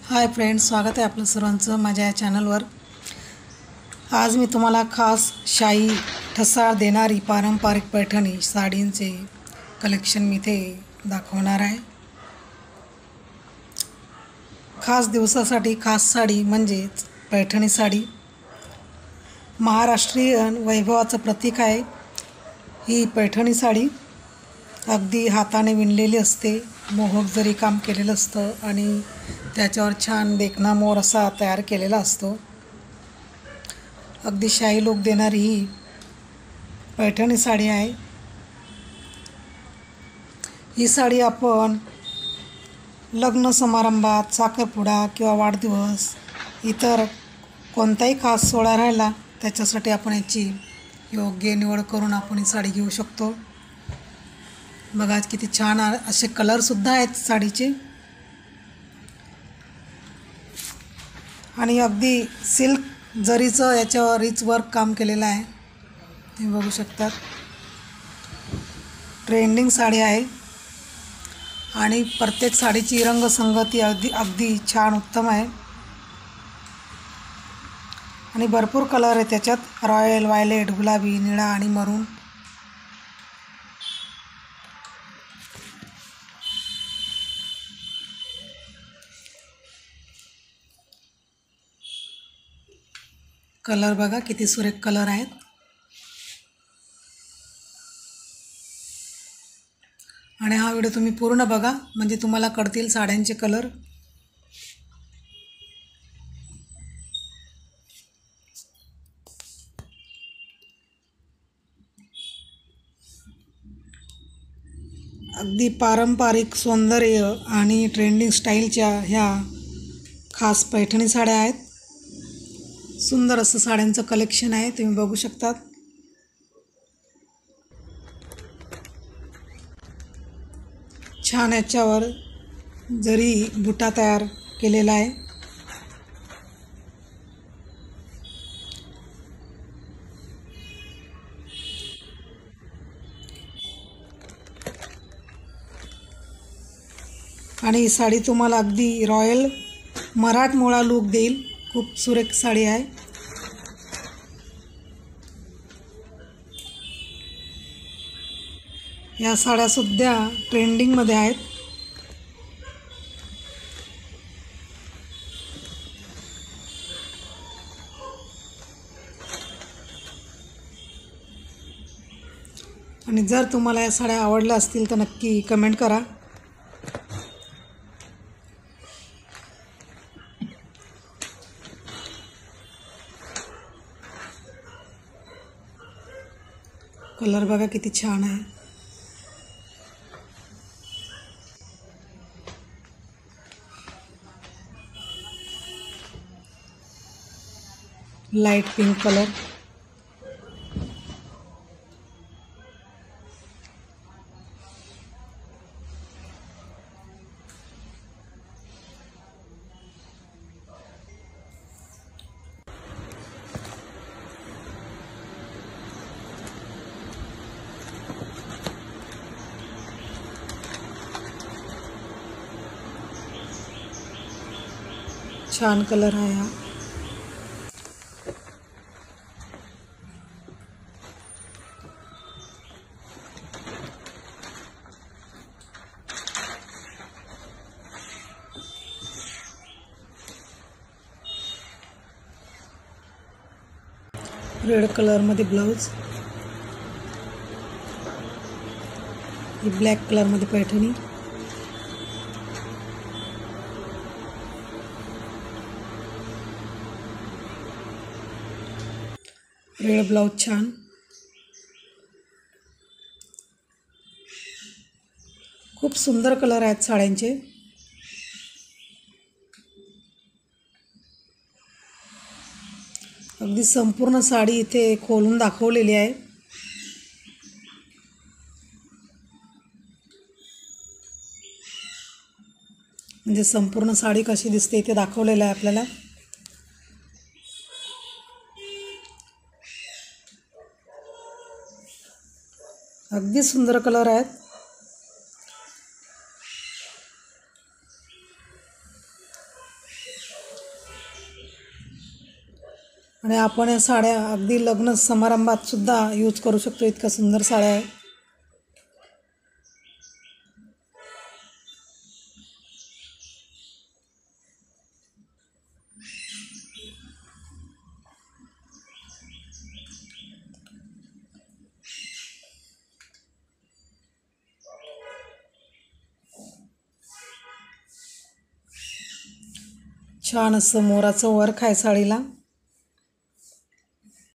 Hi friends, स्वागत आहे आपलं सर्वांचं माझ्या या चॅनलवर। आज मी तुम्हाला खास शाही ठसा देणारी पारंपरिक पैठणी साडींचे कलेक्शन मी इथे दाखवणार आहे। खास दिवसासाठी खास साडी म्हणजेच पैठणी साडी महाराष्ट्रीयन वैभवाचं प्रतीक आहे। ही पैठणी साडी अगदी हाताने विणलेली असते, मोहक जरी काम केलेलं असतं आणि त्याच्यावर छान देखणा मोर असा तयार केलेला असतो। अगदी शाही लूक देणारी ही पैठणी साडी आहे। ही साडी आपण लग्न समारंभात, साखरपुडा किंवा वाढदिवस इतर कोणताही खास सोहळा राहिला त्याच्यासाठी आपण याची योग्य निवड करून आपण ही साडी घेऊ शकतो। बघा किती छान असे कलरसुद्धा आहेत साडीचे आणि अगदी सिल्क जरीचं याच्यावर रिच वर्क काम केलेलं आहे, तुम्ही बघू शकता। ट्रेंडिंग साडी आहे आणि प्रत्येक साडीची रंगसंगती अगदी छान उत्तम आहे आणि भरपूर कलर आहे त्याच्यात, रॉयल, वायलेट, गुलाबी, निळा आणि मरून। कलर बघा किती सुरेख कलर आहेत आणि हा व्हिडिओ तुम्ही पूर्ण बघा म्हणजे तुम्हाला कळतील साड्यांचे कलर। अगदी पारंपरिक सौंदर्य आणि ट्रेंडिंग स्टाईलच्या ह्या खास पैठणी साड्या आहेत। सुंदर असं साड्यांचं कलेक्शन आहे, तुम्ही बघू शकता। छान याच्यावर जरी बुटा तयार केलेला आहे आणि ही साडी तुम्हाला अगदी रॉयल मराठमोळा लूक देईल। खूप सुरेख साडी आहे। या साड्या सुद्धा ट्रेंडिंगमध्ये आहेत। आणि जर तुम्हाला या साड्या आवडल्या असतील तर नक्की कमेंट करा। कलर बघा किती छान आहे। लाइट पिंक कलर, छान कलर आहे हा। रेड कलर मध्ये ब्लाउज, ही ब्लॅक कलर मध्ये पैठणी, रेड ब्लाउज छान। खूप सुंदर कलर आहेत साड्यांचे। अगदी संपूर्ण साडी इथे खोलून दाखवलेली आहे। म्हणजे संपूर्ण साडी कशी दिसते इथे दाखवलेलं आहे आपल्याला। अगदी सुंदर कलर आहेत। आणि आपण या साड्या अगदी लग्न समारंभात सुद्धा यूज करू शकतो. इतक्या सुंदर साड्या आहेत. छान असं मोराचं वर्क आहे साडीला.